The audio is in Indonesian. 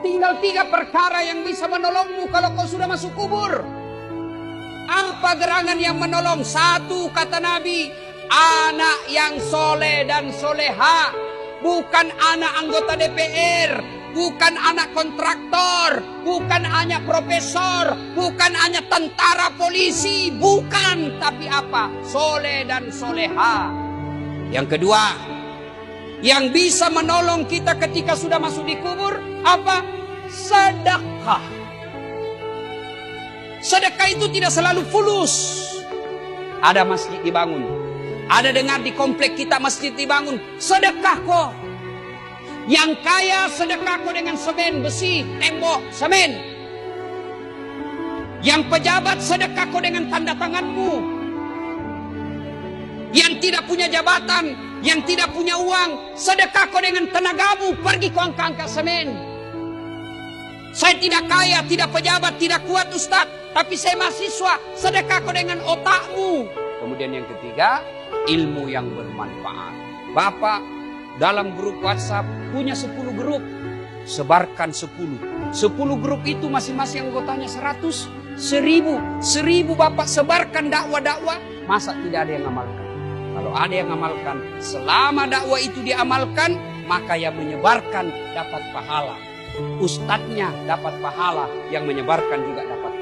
Tinggal 3 perkara yang bisa menolongmu kalau kau sudah masuk kubur. Apa gerangan yang menolong? 1, kata Nabi, anak yang soleh dan soleha. Bukan anak anggota DPR, bukan anak kontraktor, bukan anak profesor, bukan hanya tentara polisi, bukan. Tapi apa? Soleh dan soleha. Yang kedua, yang bisa menolong kita ketika sudah masuk di kubur, apa? Sedekah. Sedekah itu tidak selalu fulus. Ada masjid dibangun, ada dengar di komplek kita masjid dibangun, sedekah kok. Yang kaya sedekah kok dengan semen, besi, tembok, semen. Yang pejabat sedekah kok dengan tanda tanganmu. Yang tidak punya jabatan, yang tidak punya uang, sedekah kok dengan tenagamu, pergi kau angkat semen. Saya tidak kaya, tidak pejabat, tidak kuat Ustaz, tapi saya mahasiswa, sedekah kau dengan otakmu. Kemudian yang ketiga, ilmu yang bermanfaat. Bapak dalam grup WhatsApp punya 10 grup, sebarkan 10. 10 grup itu masing-masing anggotanya 100, 1000. 1000 Bapak sebarkan dakwah-dakwah, masa tidak ada yang amalkan? Kalau ada yang amalkan, selama dakwah itu diamalkan, maka yang menyebarkan dapat pahala. Ustadznya dapat pahala, yang menyebarkan juga dapat